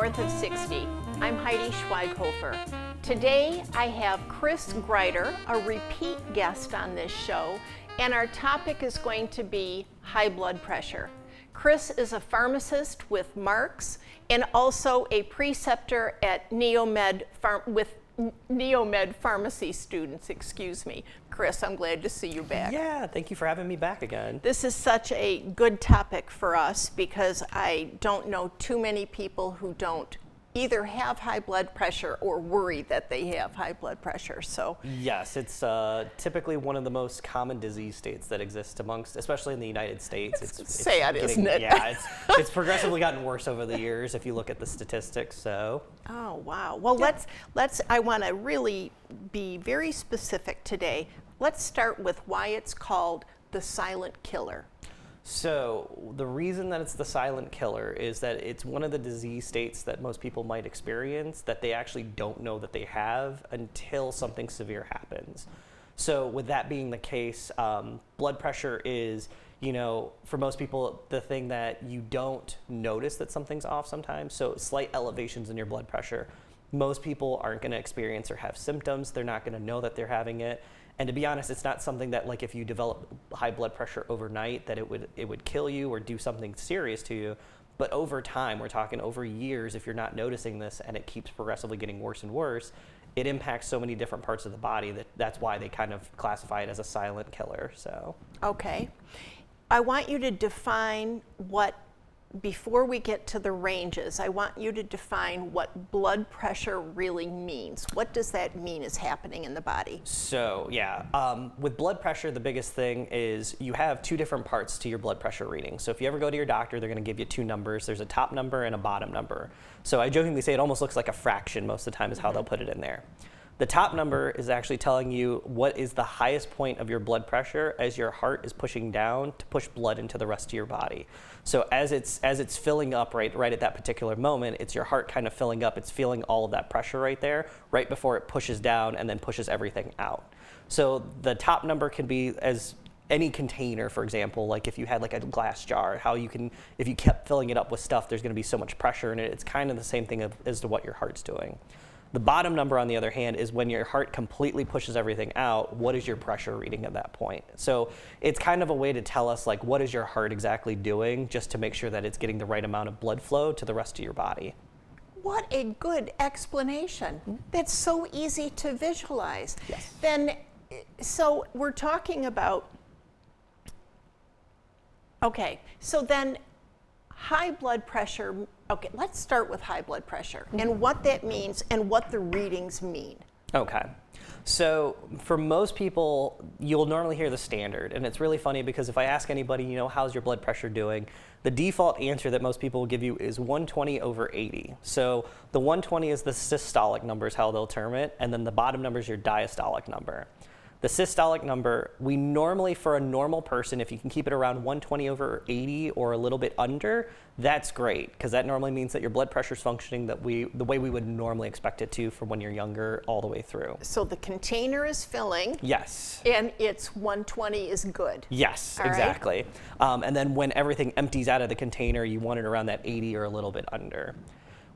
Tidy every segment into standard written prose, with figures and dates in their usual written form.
North of 60. I'm Heidi Schweighofer. Today I have Chris Greider, a repeat guest on this show, and our topic is going to be high blood pressure. Chris is a pharmacist with Marc's and also a preceptor at Neomed Pharmacy students, excuse me. Chris, I'm glad to see you back. Yeah, thank you for having me back again. This is such a good topic for us because I don't know too many people who don't either have high blood pressure or worry that they have high blood pressure. So yes, it's typically one of the most common disease states that exist amongst, especially in the United States. It's sad, isn't it? Yeah, it's progressively gotten worse over the years if you look at the statistics. So. Oh wow. Well, yeah. let's. I want to really be very specific today. Let's start with why it's called the silent killer. So the reason that it's the silent killer is that it's one of the disease states that most people might experience that they actually don't know that they have until something severe happens. So with that being the case, blood pressure is, for most people, the thing that you don't notice that something's off sometimes. So slight elevations in your blood pressure. Most people aren't going to experience or have symptoms. They're not going to know that they're having it. And to be honest, it's not something that, like, if you develop high blood pressure overnight, that it would kill you or do something serious to you. But over time, we're talking over years, if you're not noticing this and it keeps progressively getting worse and worse, it impacts so many different parts of the body that's why they kind of classify it as a silent killer. So. Okay. I want you to define before we get to the ranges, I want you to define what blood pressure really means. What does that mean is happening in the body? So, yeah, with blood pressure, the biggest thing is you have two different parts to your blood pressure reading. So if you ever go to your doctor, they're going to give you two numbers. There's a top number and a bottom number. So I jokingly say it almost looks like a fraction most of the time is how they'll put it in there. The top number is actually telling you what is the highest point of your blood pressure as your heart is pushing down to push blood into the rest of your body. So as it's filling up right at that particular moment, it's your heart kind of filling up. It's feeling all of that pressure right there, right before it pushes down and then pushes everything out. So the top number can be as any container, for example, like if you had like a glass jar, if you kept filling it up with stuff, there's going to be so much pressure in it. It's kind of the same thing as to what your heart's doing. The bottom number, on the other hand, is when your heart completely pushes everything out, what is your pressure reading at that point? So it's kind of a way to tell us, like, what is your heart exactly doing, just to make sure that it's getting the right amount of blood flow to the rest of your body. What a good explanation. That's so easy to visualize. Yes. So we're talking about, okay, so then high blood pressure, okay, let's start with high blood pressure and what that means and what the readings mean. Okay. So for most people, you'll normally hear the standard, and it's really funny because if I ask anybody, how's your blood pressure doing, the default answer that most people will give you is 120/80. So the 120 is the systolic number is how they'll term it, and then the bottom number is your diastolic number. The systolic number, we normally, for a normal person, if you can keep it around 120/80 or a little bit under, that's great, because that normally means that your blood pressure is functioning the way we would normally expect it to from when you're younger all the way through. So the container is filling. Yes. And it's 120 is good. Yes, all exactly. Right? And then when everything empties out of the container, you want it around that 80 or a little bit under.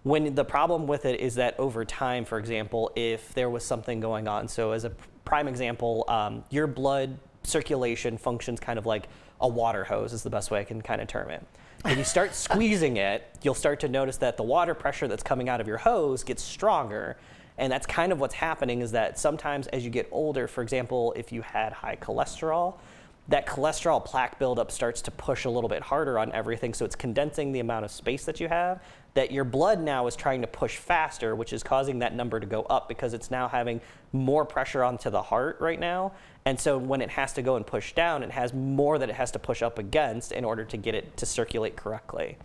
When the problem with it is that over time, for example, if there was something going on, so as a prime example, your blood circulation functions kind of like a water hose is the best way I can kind of term it. If you start squeezing it, you'll start to notice that the water pressure that's coming out of your hose gets stronger. And that's kind of what's happening is that sometimes as you get older, for example, if you had high cholesterol, that cholesterol plaque buildup starts to push a little bit harder on everything. So it's condensing the amount of space that you have, that your blood now is trying to push faster, which is causing that number to go up because it's now having more pressure onto the heart right now. And so when it has to go and push down, it has more that it has to push up against in order to get it to circulate correctly.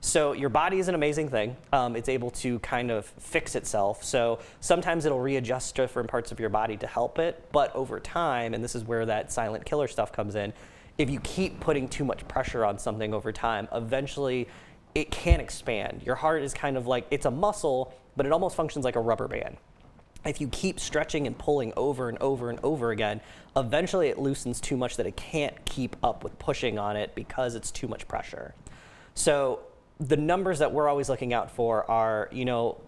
So your body is an amazing thing. It's able to kind of fix itself. So sometimes it'll readjust different parts of your body to help it. But over time, and this is where that silent killer stuff comes in, if you keep putting too much pressure on something over time, eventually it can expand. Your heart is kind of like, it's a muscle, but it almost functions like a rubber band. If you keep stretching and pulling over and over and over again, eventually it loosens too much that it can't keep up with pushing on it because it's too much pressure. So the numbers that we're always looking out for are,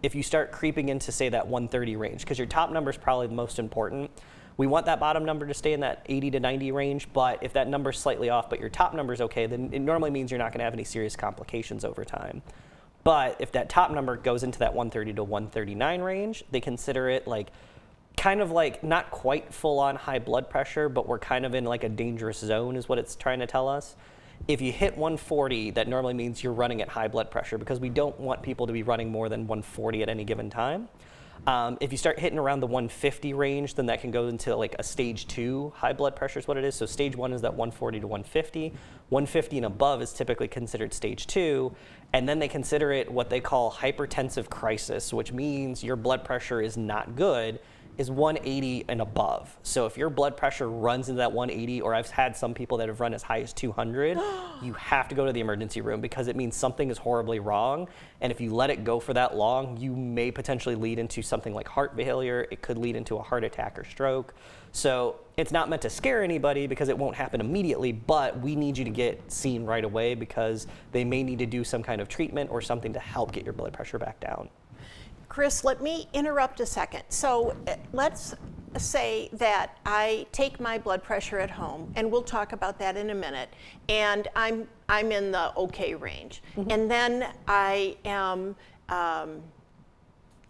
if you start creeping into, say, that 130 range, because your top number is probably the most important. We want that bottom number to stay in that 80 to 90 range, but if that number's slightly off, but your top number's okay, then it normally means you're not going to have any serious complications over time. But if that top number goes into that 130 to 139 range, they consider it kind of like not quite full on high blood pressure, but we're kind of in like a dangerous zone is what it's trying to tell us. If you hit 140, that normally means you're running at high blood pressure, because we don't want people to be running more than 140 at any given time. If you start hitting around the 150 range, then that can go into like a stage 2 high blood pressure is what it is. So stage 1 is that 140 to 150. 150 and above is typically considered stage 2. And then they consider it what they call hypertensive crisis, which means your blood pressure is not good, is 180 and above. So if your blood pressure runs into that 180, or I've had some people that have run as high as 200, you have to go to the emergency room, because it means something is horribly wrong. And if you let it go for that long, you may potentially lead into something like heart failure. It could lead into a heart attack or stroke. So it's not meant to scare anybody, because it won't happen immediately, but we need you to get seen right away, because they may need to do some kind of treatment or something to help get your blood pressure back down. Chris, let me interrupt a second. So let's say that I take my blood pressure at home, and we'll talk about that in a minute, and I'm in the okay range. Mm-hmm. And then I am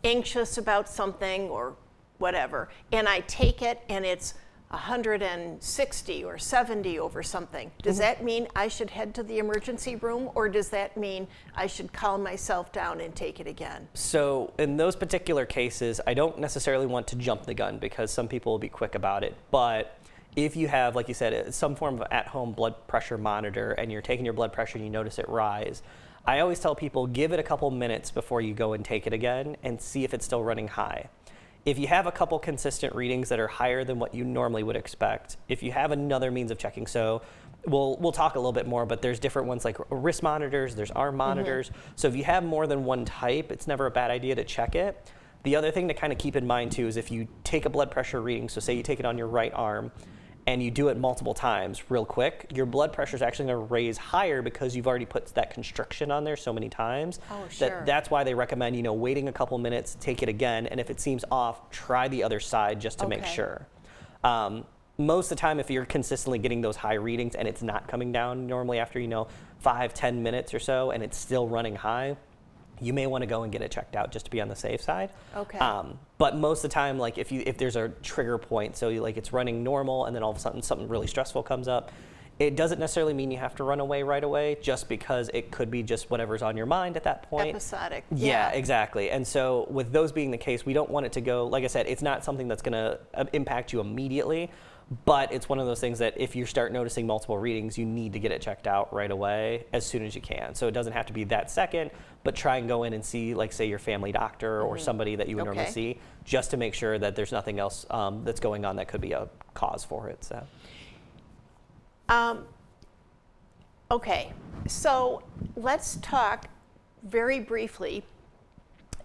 anxious about something or whatever, and I take it and it's 160 or 70 over something. Does that mean I should head to the emergency room, or does that mean I should calm myself down and take it again? So in those particular cases, I don't necessarily want to jump the gun, because some people will be quick about it. But if you have, like you said, some form of at-home blood pressure monitor, and you're taking your blood pressure and you notice it rise, I always tell people, give it a couple minutes before you go and take it again and see if it's still running high. If you have a couple consistent readings that are higher than what you normally would expect, if you have another means of checking, so we'll talk a little bit more, but there's different ones like wrist monitors, there's arm monitors. So if you have more than one type, it's never a bad idea to check it. The other thing to kind of keep in mind too is if you take a blood pressure reading, so say you take it on your right arm, and you do it multiple times real quick, your blood pressure is actually going to raise higher, because you've already put that constriction on there so many times. Oh, sure. That's why they recommend, waiting a couple minutes, take it again, and if it seems off, try the other side just to make sure. Most of the time, if you're consistently getting those high readings and it's not coming down normally after 5-10 minutes or so, and it's still running high, you may want to go and get it checked out just to be on the safe side. Okay. But most of the time, like if there's a trigger point, so it's running normal, and then all of a sudden something really stressful comes up, it doesn't necessarily mean you have to run away right away, just because it could be just whatever's on your mind at that point. Episodic. Yeah, exactly. And so with those being the case, we don't want it to go, like I said, it's not something that's going to impact you immediately. But it's one of those things that if you start noticing multiple readings, you need to get it checked out right away as soon as you can. So it doesn't have to be that second, but try and go in and see, like, say, your family doctor or somebody that you would normally see, just to make sure that there's nothing else that's going on that could be a cause for it. So. Okay, so let's talk very briefly.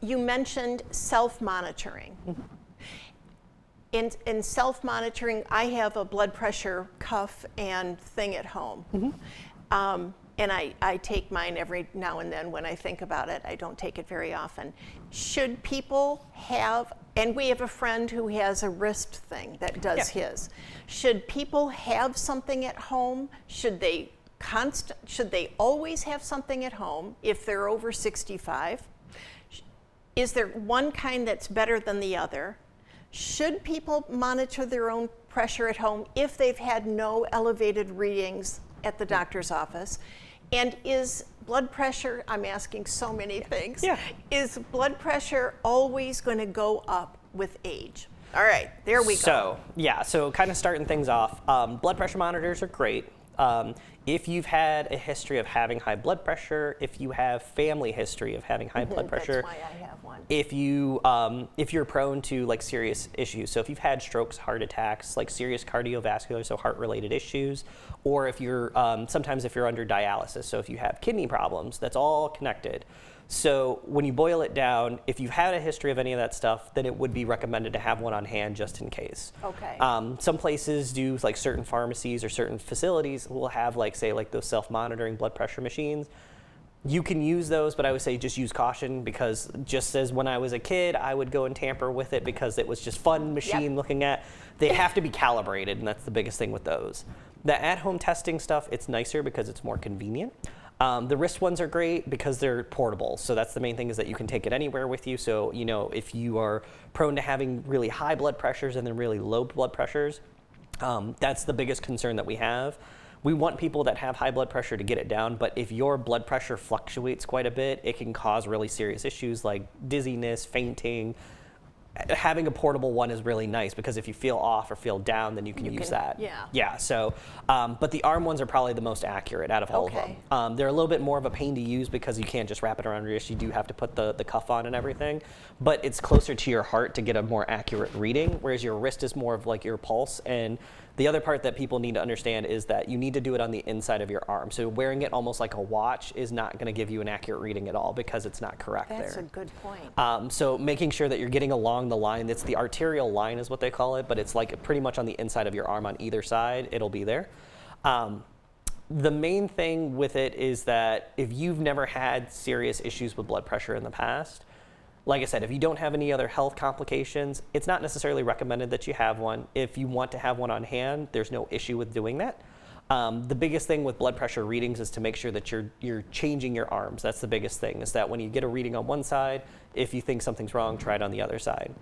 You mentioned self-monitoring. In self-monitoring, I have a blood pressure cuff and thing at home. And I take mine every now and then when I think about it. I don't take it very often. Should people have, and we have a friend who has a wrist thing that does his. Should people have something at home? Should they always have something at home if they're over 65? Is there one kind that's better than the other? Should people monitor their own pressure at home if they've had no elevated readings at the doctor's office? And is blood pressure, I'm asking so many things, is blood pressure always going to go up with age? All right, there we go. So kind of starting things off, blood pressure monitors are great. If you've had a history of having high blood pressure, if you have family history of having high blood pressure, that's why I have one. If you're prone to like serious issues, so if you've had strokes, heart attacks, like serious cardiovascular, so heart-related issues, or if you're sometimes if you're under dialysis, so if you have kidney problems, that's all connected. So when you boil it down, if you've had a history of any of that stuff, then it would be recommended to have one on hand just in case. Okay. Some places do, like certain pharmacies or certain facilities will have, like, say, like those self-monitoring blood pressure machines. You can use those, but I would say just use caution, because just as when I was a kid, I would go and tamper with it because it was just fun machine looking at. They have to be calibrated, and that's the biggest thing with those. The at-home testing stuff, it's nicer because it's more convenient. The wrist ones are great because they're portable. So that's the main thing, is that you can take it anywhere with you. So, you know, if you are prone to having really high blood pressures and then really low blood pressures, that's the biggest concern that we have. We want people that have high blood pressure to get it down, but if your blood pressure fluctuates quite a bit, it can cause really serious issues like dizziness, fainting. Having a portable one is really nice, because if you feel off or feel down, then you can use that. Yeah. Yeah. So, but the arm ones are probably the most accurate out of all of them. They're a little bit more of a pain to use because you can't just wrap it around your wrist. You do have to put the cuff on and everything, but it's closer to your heart to get a more accurate reading, whereas your wrist is more of like your pulse. And the other part that people need to understand is that you need to do it on the inside of your arm. So wearing it almost like a watch is not going to give you an accurate reading at all, because it's not correct there. That's a good point. So making sure that you're getting along the line, it's the arterial line is what they call it, but it's like pretty much on the inside of your arm on either side, it'll be there. The main thing with it is that if you've never had serious issues with blood pressure in the past, like I said, if you don't have any other health complications, it's not necessarily recommended that you have one. If you want to have one on hand, there's no issue with doing that. The biggest thing with blood pressure readings is to make sure that you're changing your arms. That's the biggest thing, is that when you get a reading on one side, if you think something's wrong, try it on the other side.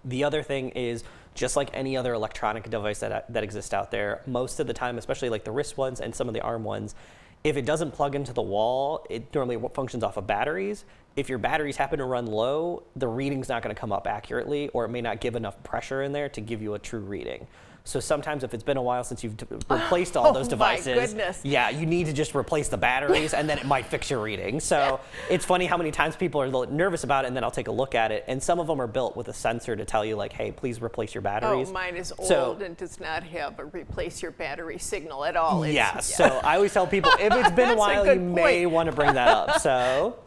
The other thing is, just like any other electronic device that exists out there, most of the time, especially like the wrist ones and some of the arm ones, if it doesn't plug into the wall, it normally functions off of batteries. If your batteries happen to run low, the reading's not going to come up accurately, or it may not give enough pressure in there to give you a true reading. So sometimes if it's been a while since you've replaced all those devices, my goodness. Yeah, you need to just replace the batteries, and then it might fix your reading. So it's funny how many times people are a little nervous about it, and then I'll take a look at it, and some of them are built with a sensor to tell you like, hey, please replace your batteries. Oh, mine is old and does not have a replace your battery signal at all. So I always tell people, if it's been a while, you may want to bring that up. So,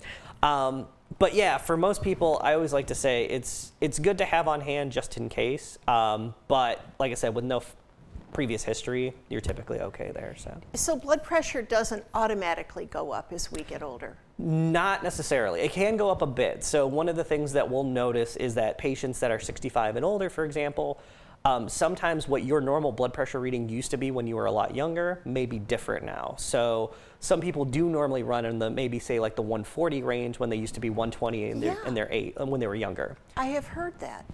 but yeah, for most people, I always like to say it's good to have on hand just in case. But like I said, with no previous history, you're typically okay there. So blood pressure doesn't automatically go up as we get older? Not necessarily. It can go up a bit. So one of the things that we'll notice is that patients that are 65 and older, for example, sometimes what your normal blood pressure reading used to be when you were a lot younger may be different now. So some people do normally run in the maybe say like the 140 range when they used to be 120 when they were younger. I have heard that.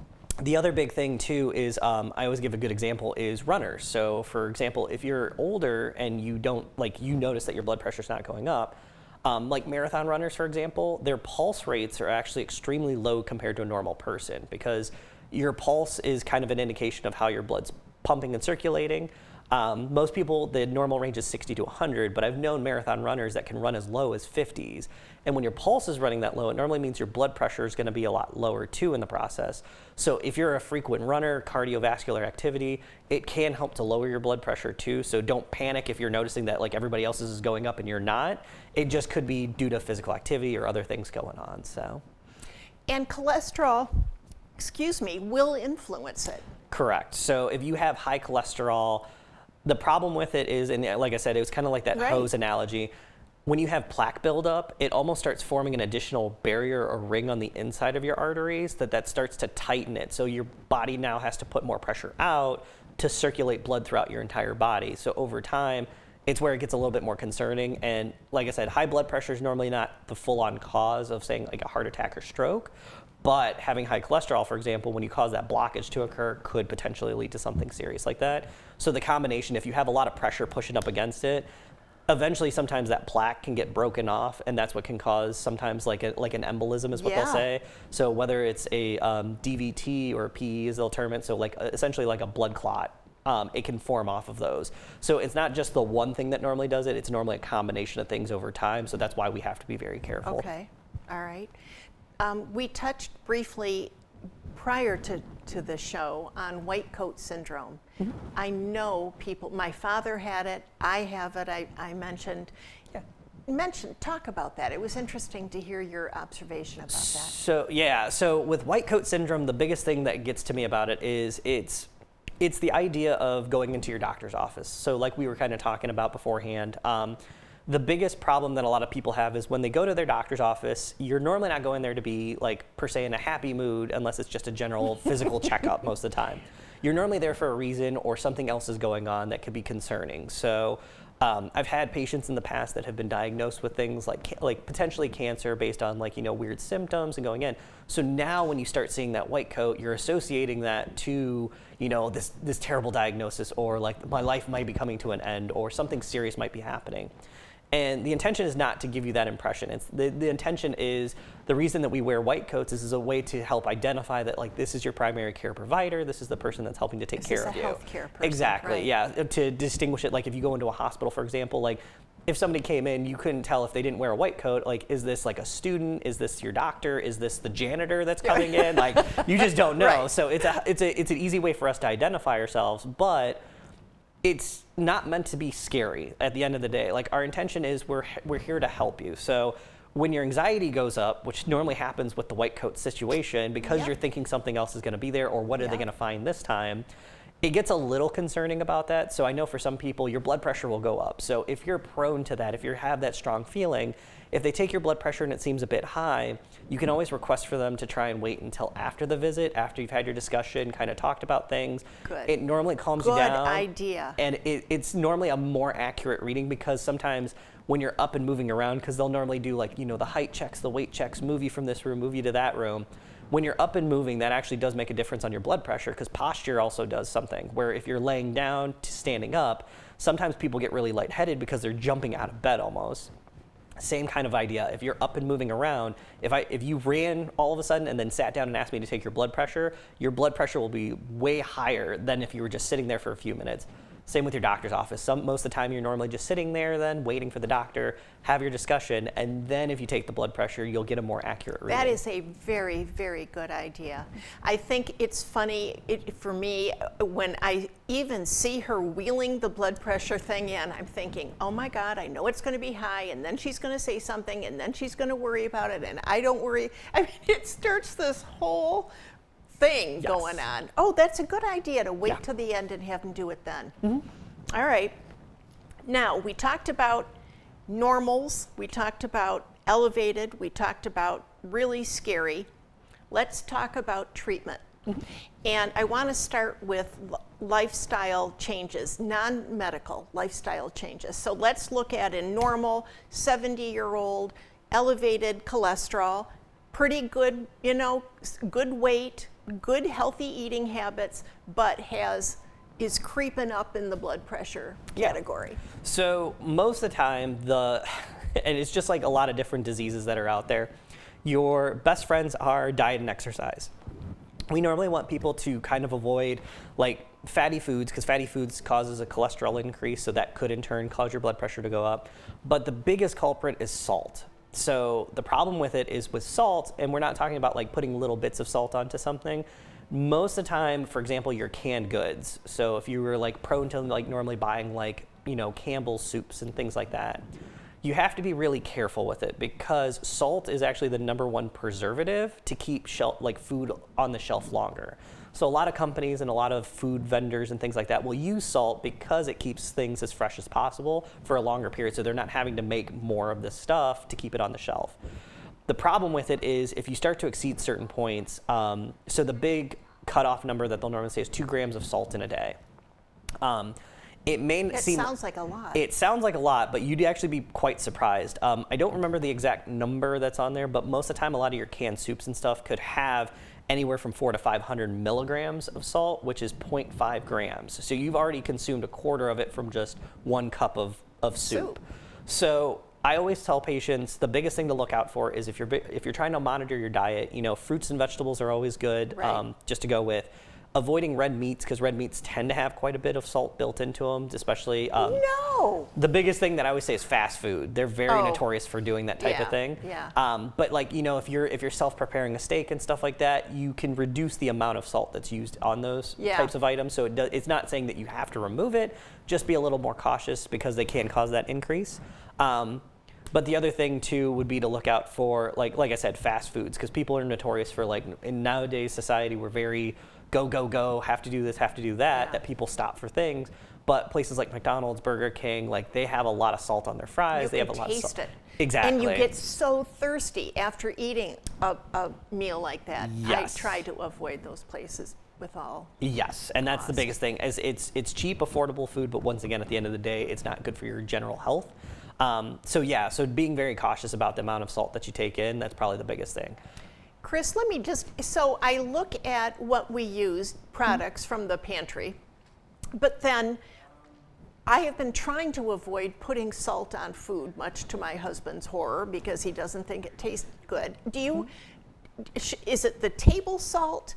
The other big thing too is, I always give a good example, is runners. So for example, if you're older and you notice that your blood pressure's not going up, like marathon runners, for example, their pulse rates are actually extremely low compared to a normal person, because your pulse is kind of an indication of how your blood's pumping and circulating. Most people, the normal range is 60 to 100, but I've known marathon runners that can run as low as 50s. And when your pulse is running that low, it normally means your blood pressure is going to be a lot lower too in the process. So if you're a frequent runner, cardiovascular activity, it can help to lower your blood pressure too. So don't panic if you're noticing that like everybody else's is going up and you're not. It just could be due to physical activity or other things going on. So. And cholesterol, will influence it. Correct. So if you have high cholesterol, the problem with it is, and like I said, it was kind of like that hose analogy. When you have plaque buildup, it almost starts forming an additional barrier or ring on the inside of your arteries that starts to tighten it. So your body now has to put more pressure out to circulate blood throughout your entire body. So over time, it's where it gets a little bit more concerning. And like I said, high blood pressure is normally not the full-on cause of saying like a heart attack or stroke. But having high cholesterol, for example, when you cause that blockage to occur, could potentially lead to something serious like that. So the combination, if you have a lot of pressure pushing up against it, eventually sometimes that plaque can get broken off, and that's what can cause sometimes like an embolism is what they'll say. So whether it's a DVT or a PE, as they'll term it, so like essentially like a blood clot, it can form off of those. So it's not just the one thing that normally does it, it's normally a combination of things over time. So that's why we have to be very careful. Okay, all right. We touched briefly prior to the show on white coat syndrome. Mm-hmm. I know people, my father had it, I have it, I mentioned. Talk about that. It was interesting to hear your observation about that. So with white coat syndrome, the biggest thing that gets to me about it is it's the idea of going into your doctor's office. So like we were kind of talking about beforehand, The biggest problem that a lot of people have is when they go to their doctor's office, you're normally not going there to be like per se in a happy mood unless it's just a general physical checkup most of the time. You're normally there for a reason or something else is going on that could be concerning. So I've had patients in the past that have been diagnosed with things like potentially cancer based on like, weird symptoms and going in. So now when you start seeing that white coat, you're associating that to, this terrible diagnosis, or like my life might be coming to an end, or something serious might be happening. And the intention is not to give you that impression. It's the intention is, the reason that we wear white coats is a way to help identify that like this is your primary care provider, this is the person that's helping to take care of you. This is a healthcare person. Exactly, right. yeah. To distinguish it, like if you go into a hospital, for example, like if somebody came in, you couldn't tell if they didn't wear a white coat, like is this like a student, is this your doctor, is this the janitor that's coming in? Like you just don't know. Right. So it's an easy way for us to identify ourselves, but it's not meant to be scary at the end of the day. Like our intention is we're here to help you. So when your anxiety goes up, which normally happens with the white coat situation, because you're thinking something else is going to be there, or what are they going to find this time, it gets a little concerning about that. So I know for some people, your blood pressure will go up. So if you're prone to that, if you have that strong feeling, if they take your blood pressure and it seems a bit high, you can always request for them to try and wait until after the visit, after you've had your discussion, kind of talked about things. Good. It normally calms you down. Good idea. And it's normally a more accurate reading, because sometimes when you're up and moving around, because they'll normally do like, the height checks, the weight checks, move you from this room, move you to that room. When you're up and moving, that actually does make a difference on your blood pressure, because posture also does something, where if you're laying down to standing up, sometimes people get really lightheaded because they're jumping out of bed almost. Same kind of idea. If you're up and moving around, if you ran all of a sudden and then sat down and asked me to take your blood pressure will be way higher than if you were just sitting there for a few minutes. Same with your doctor's office. Most of the time you're normally just sitting there then waiting for the doctor, have your discussion, and then if you take the blood pressure, you'll get a more accurate reading. That is a very, very good idea. I think it's funny for me when I even see her wheeling the blood pressure thing in, I'm thinking, oh my God, I know it's going to be high, and then she's going to say something, and then she's going to worry about it, and I don't worry. I mean, it starts this whole thing going on. Oh, that's a good idea to wait till the end and have them do it then. All right. Now, we talked about normals, we talked about elevated, we talked about really scary. Let's talk about treatment. And I want to start with lifestyle changes, non-medical lifestyle changes. So let's look at a normal 70-year-old, elevated cholesterol, pretty good, good weight, good healthy eating habits, but is creeping up in the blood pressure category. So most of the time, and it's just like a lot of different diseases that are out there, your best friends are diet and exercise. We normally want people to kind of avoid like fatty foods, because fatty foods causes a cholesterol increase, so that could in turn cause your blood pressure to go up. But the biggest culprit is salt. So the problem with it is with salt, and we're not talking about like putting little bits of salt onto something. Most of the time, for example, your canned goods. So if you were like prone to like normally buying like, Campbell's soups and things like that, you have to be really careful with it, because salt is actually the #1 preservative to keep food on the shelf longer. So a lot of companies and a lot of food vendors and things like that will use salt because it keeps things as fresh as possible for a longer period, so they're not having to make more of this stuff to keep it on the shelf. The problem with it is if you start to exceed certain points, so the big cutoff number that they'll normally say is 2 grams of salt in a day. It sounds like a lot. It sounds like a lot, but you'd actually be quite surprised. I don't remember the exact number that's on there, but most of the time a lot of your canned soups and stuff could have anywhere from 400 to 500 milligrams of salt, which is 0.5 grams. So you've already consumed a quarter of it from just 1 cup of soup. So I always tell patients the biggest thing to look out for is if you're trying to monitor your diet, fruits and vegetables are always good, just to go with. Avoiding red meats, because red meats tend to have quite a bit of salt built into them, especially. No. The biggest thing that I always say is fast food. They're very notorious for doing that type of thing. Yeah. But like if you're self-preparing a steak and stuff like that, you can reduce the amount of salt that's used on those types of items. So it's not saying that you have to remove it. Just be a little more cautious, because they can cause that increase. But the other thing too would be to look out for like I said, fast foods, because people are notorious for in nowadays society we're very go, have to do this, have to do that, that people stop for things. But places like McDonald's, Burger King, like they have a lot of salt on their fries. They have a lot of salt. Taste it. Exactly. And you get so thirsty after eating a meal like that. Yes. I try to avoid those places with all. Yes, and that's the biggest thing. Is it's cheap, affordable food, but once again, at the end of the day, it's not good for your general health. So being very cautious about the amount of salt that you take in, that's probably the biggest thing. Chris, let me so I look at what we use, products from the pantry, but then I have been trying to avoid putting salt on food, much to my husband's horror, because he doesn't think it tastes good. Is it the table salt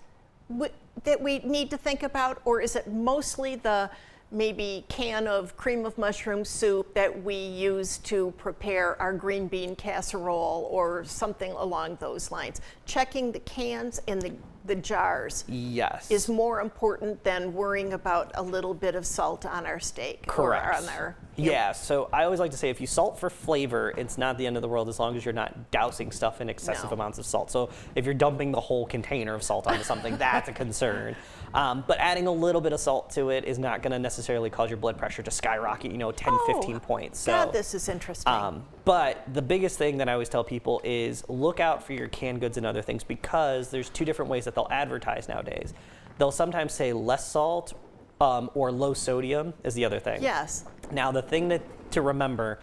that we need to think about, or is it mostly the maybe can of cream of mushroom soup that we use to prepare our green bean casserole or something along those lines? Checking the cans and the jars Yes. is more important than worrying about a little bit of salt on our steak. Correct. Or on our, Yeah, so I always like to say if you salt for flavor, it's not the end of the world as long as you're not dousing stuff in excessive amounts of salt. So if you're dumping the whole container of salt onto something, that's a concern. But adding a little bit of salt to it is not going to necessarily cause your blood pressure to skyrocket, 10, 15 points. So, God, this is interesting. but the biggest thing that I always tell people is look out for your canned goods and other things, because there's two different ways that they'll advertise nowadays. They'll sometimes say less salt or low sodium is the other thing. Yes. Now, the thing to remember,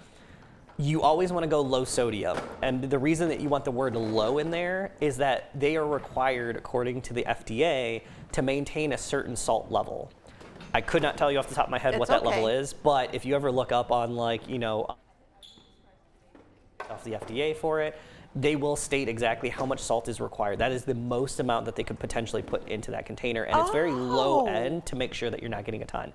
you always want to go low sodium. And the reason that you want the word low in there is that they are required, according to the FDA, to maintain a certain salt level. I could not tell you off the top of my head what that level is, but if you ever look up on off the FDA for it, they will state exactly how much salt is required. That is the most amount that they could potentially put into that container, and it's very low end to make sure that you're not getting a ton.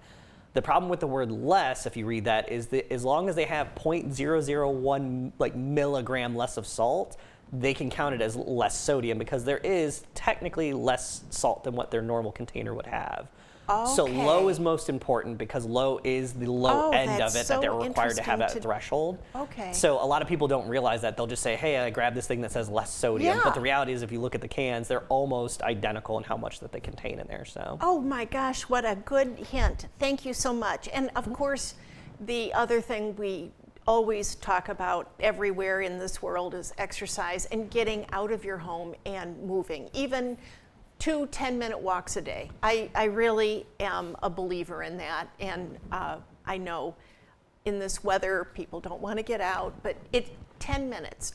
The problem with the word less, if you read that, is that as long as they have 0.001 milligram less of salt, they can count it as less sodium, because there is technically less salt than what their normal container would have. Okay. So low is most important, because low is the low end of it that they're required to have that threshold. Okay. So a lot of people don't realize that. They'll just say, hey, I grabbed this thing that says less sodium. Yeah. But the reality is, if you look at the cans, they're almost identical in how much that they contain in there. So. Oh my gosh, what a good hint. Thank you so much. And of course, the other thing we always talk about everywhere in this world is exercise and getting out of your home and moving. Even 2 10-minute walks a day. I really am a believer in that, and I know in this weather people don't want to get out, but 10 minutes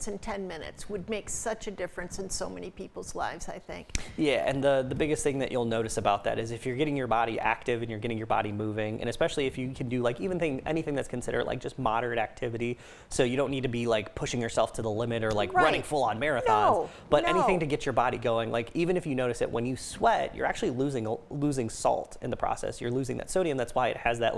and 10 minutes would make such a difference in so many people's lives, I think. Yeah, and the biggest thing that you'll notice about that is if you're getting your body active and you're getting your body moving, and especially if you can do anything that's considered just moderate activity, so you don't need to be pushing yourself to the limit or running full-on marathons, but anything to get your body going. Even if you notice it when you sweat, you're actually losing salt in the process. You're losing that sodium. That's why it has that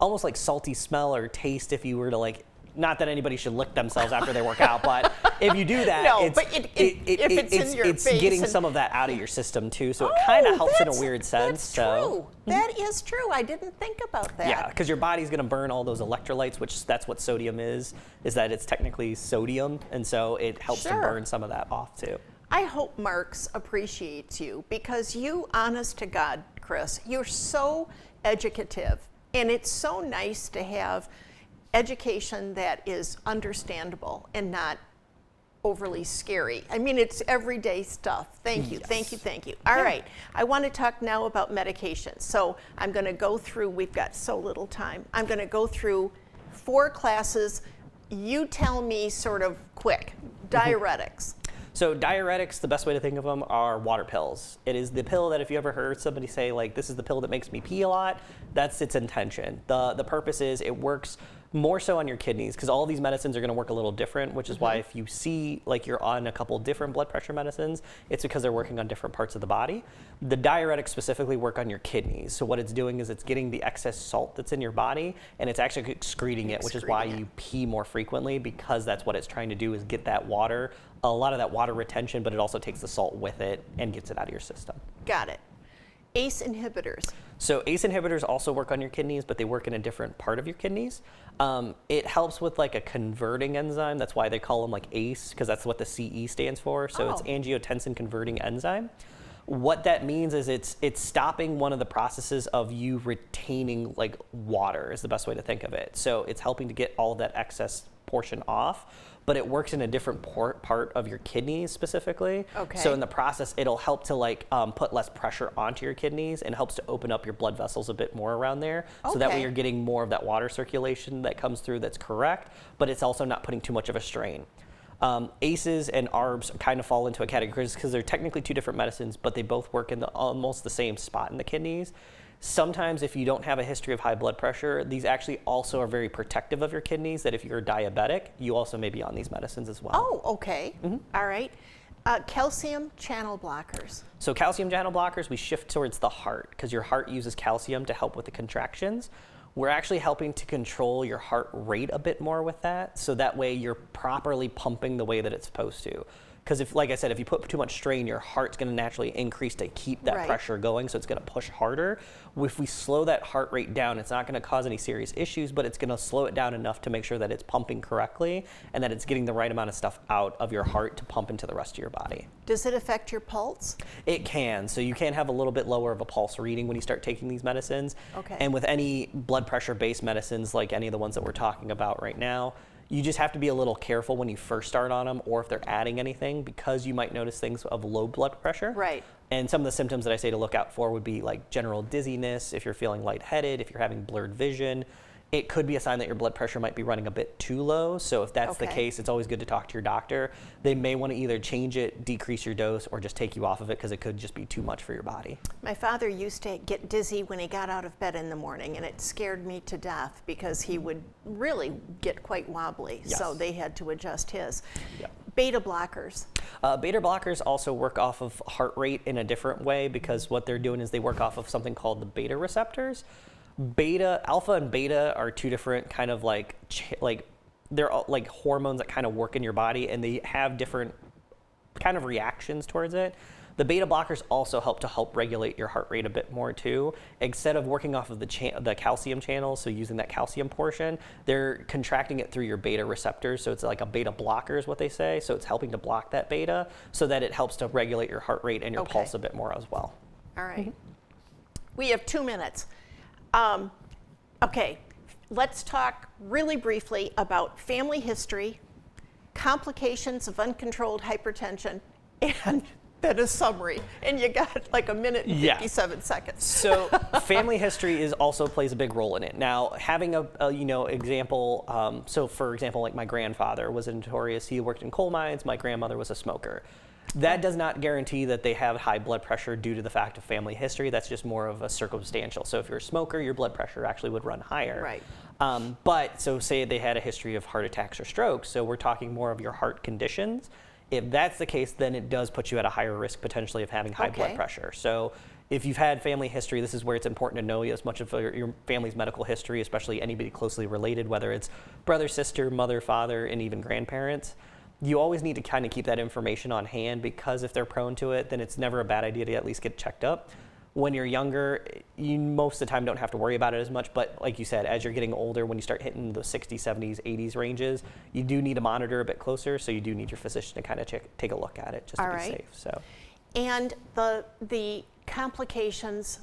almost salty smell or taste if you were to not that anybody should lick themselves after they work out, but if you do that, it's getting some of that out of your system too. So it kind of helps in a weird sense. That's true. That is true. I didn't think about that. Yeah, because your body's going to burn all those electrolytes, which that's what sodium is that it's technically sodium, and so it helps to burn some of that off too. I hope Marc's appreciates you, because you, honest to God, Chris, you're so educative, and it's so nice to have education that is understandable and not overly scary. I mean, it's everyday stuff. Thank you, thank you, thank you. All right, I want to talk now about medication. So I'm going to go through, we've got so little time, I'm going to go through 4 classes. You tell me sort of quick. Diuretics. So diuretics, the best way to think of them are water pills. It is the pill that if you ever heard somebody say this is the pill that makes me pee a lot, that's its intention. The purpose is it works more so on your kidneys, because all these medicines are going to work a little different, which is why if you see you're on a couple different blood pressure medicines, it's because they're working on different parts of the body. The diuretics specifically work on your kidneys. So what it's doing is it's getting the excess salt that's in your body, and it's actually excreting it, which is why you pee more frequently, because that's what it's trying to do, is get that water, a lot of that water retention, but it also takes the salt with it and gets it out of your system. Got it. ACE inhibitors. So ACE inhibitors also work on your kidneys, but they work in a different part of your kidneys. It helps with a converting enzyme. That's why they call them ACE, because that's what the CE stands for. So it's angiotensin converting enzyme. What that means is it's stopping one of the processes of you retaining like water is the best way to think of it. So it's helping to get all of that excess portion off, but it works in a different part of your kidneys specifically. Okay. So in the process, it'll help to like put less pressure onto your kidneys and helps to open up your blood vessels a bit more around there. So that way you're getting more of that water circulation that comes through that's correct, but it's also not putting too much of a strain. ACEs and ARBs kind of fall into a category because they're technically two different medicines, but they both work in almost the same spot in the kidneys. Sometimes if you don't have a history of high blood pressure, these actually also are very protective of your kidneys, that if you're diabetic, you also may be on these medicines as well. Oh, okay. All right. Calcium channel blockers. So calcium channel blockers, we shift towards the heart because your heart uses calcium to help with the contractions. We're actually helping to control your heart rate a bit more with that, so that way you're properly pumping the way that it's supposed to. Because if, like I said, if you put too much strain, your heart's going to naturally increase to keep that pressure going, so it's going to push harder. If we slow that heart rate down, it's not going to cause any serious issues, but it's going to slow it down enough to make sure that it's pumping correctly and that it's getting the right amount of stuff out of your heart to pump into the rest of your body. Does it affect your pulse? It can. So you can have a little bit lower of a pulse reading when you start taking these medicines. Okay. And with any blood pressure-based medicines, like any of the ones that we're talking about right now, you just have to be a little careful when you first start on them or if they're adding anything, because you might notice things of low blood pressure. Right. And some of the symptoms that I say to look out for would be like general dizziness, if you're feeling lightheaded, if you're having blurred vision. It could be a sign that your blood pressure might be running a bit too low. So if that's the case, it's always good to talk to your doctor. They may want to either change it, decrease your dose, or just take you off of it because it could just be too much for your body. My father used to get dizzy when he got out of bed in the morning, and it scared me to death because he would really get quite wobbly. Yes. So they had to adjust his. Yep. Beta blockers. Beta blockers also work off of heart rate in a different way, because what they're doing is they work off of something called the beta receptors. Alpha and beta are two different kind of they're like hormones that kind of work in your body, and they have different kind of reactions towards it. The beta blockers also help regulate your heart rate a bit more too. Instead of working off of the calcium channel, so using that calcium portion, they're contracting it through your beta receptors. So it's like a beta blocker is what they say. So it's helping to block that beta so that it helps to regulate your heart rate and your pulse a bit more as well. All right. We have 2 minutes. Okay, let's talk really briefly about family history, complications of uncontrolled hypertension, and then a summary. And you got like 1 minute and 57 seconds. So family history also plays a big role in it. Now, having a example, so for example, like my grandfather was notorious. He worked in coal mines. My grandmother was a smoker. That does not guarantee that they have high blood pressure due to the fact of family history. That's just more of a circumstantial. So if you're a smoker, your blood pressure actually would run higher. Right. But so say they had a history of heart attacks or strokes, so we're talking more of your heart conditions. If that's the case, then it does put you at a higher risk potentially of having high blood pressure. So if you've had family history, this is where it's important to know as much of your family's medical history, especially anybody closely related, whether it's brother, sister, mother, father, and even grandparents. You always need to kind of keep that information on hand, because if they're prone to it, then it's never a bad idea to at least get checked up. When you're younger, you most of the time don't have to worry about it as much, but like you said, as you're getting older, when you start hitting the 60s, 70s, 80s ranges, you do need to monitor a bit closer, so you do need your physician to kind of take a look at it just to be safe. So. And the complications,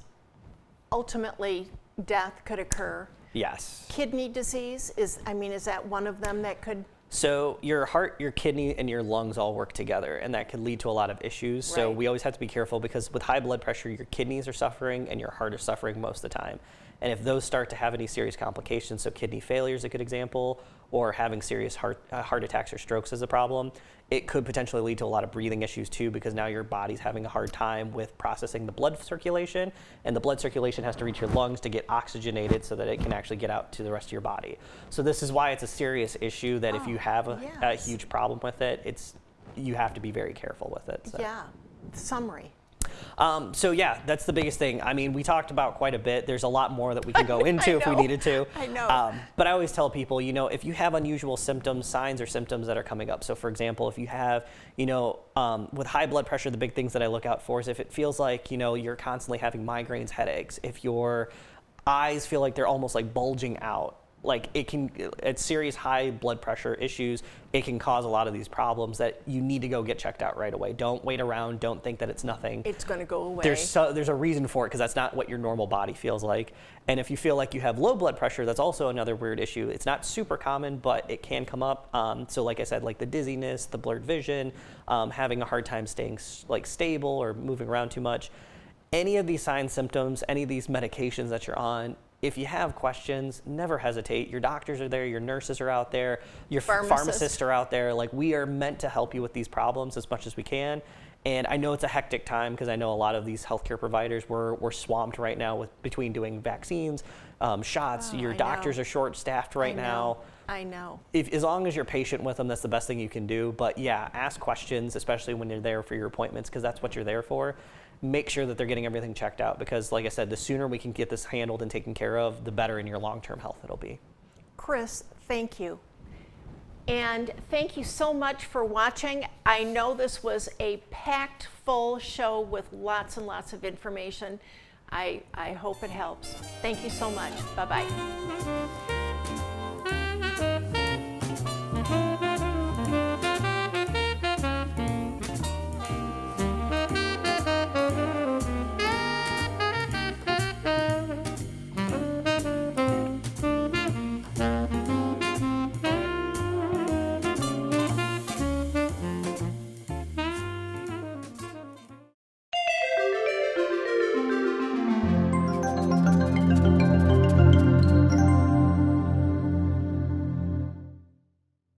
ultimately death could occur. Yes. Kidney disease, is that one of them that could? So your heart, your kidney, and your lungs all work together, and that can lead to a lot of issues. So we always have to be careful, because with high blood pressure, your kidneys are suffering and your heart is suffering most of the time. And if those start to have any serious complications, so kidney failure is a good example, or having serious heart attacks or strokes is a problem, it could potentially lead to a lot of breathing issues too, because now your body's having a hard time with processing the blood circulation, and the blood circulation has to reach your lungs to get oxygenated so that it can actually get out to the rest of your body. So this is why it's a serious issue that if you have a huge problem with it, you have to be very careful with it. So. Yeah, summary. So yeah, that's the biggest thing. I mean, we talked about quite a bit. There's a lot more that we can go into if we needed to. I know. But I always tell people, if you have unusual symptoms, signs or symptoms that are coming up. So for example, if you have, with high blood pressure, the big things that I look out for is if it feels like, you're constantly having migraines, headaches, if your eyes feel like they're almost like bulging out, like it's serious high blood pressure issues. It can cause a lot of these problems that you need to go get checked out right away. Don't wait around. Don't think that it's nothing. It's going to go away. There's a reason for it, because that's not what your normal body feels like. And if you feel like you have low blood pressure, that's also another weird issue. It's not super common, but it can come up. So like I said, like the dizziness, the blurred vision, having a hard time staying like stable or moving around too much. Any of these signs, symptoms, any of these medications that you're on, if you have questions, never hesitate. Your doctors are there, your nurses are out there, your pharmacists are out there. Like, we are meant to help you with these problems as much as we can. And I know it's a hectic time, because I know a lot of these healthcare providers were swamped right now between doing vaccines, shots. Your doctors are short-staffed right now. I know. As long as you're patient with them, that's the best thing you can do. But yeah, ask questions, especially when you're there for your appointments, because that's what you're there for. Make sure that they're getting everything checked out, because like I said, the sooner we can get this handled and taken care of, the better in your long-term health it'll be. Chris, thank you. And thank you so much for watching. I know this was a packed full show with lots and lots of information. I hope it helps. Thank you so much. Bye-bye.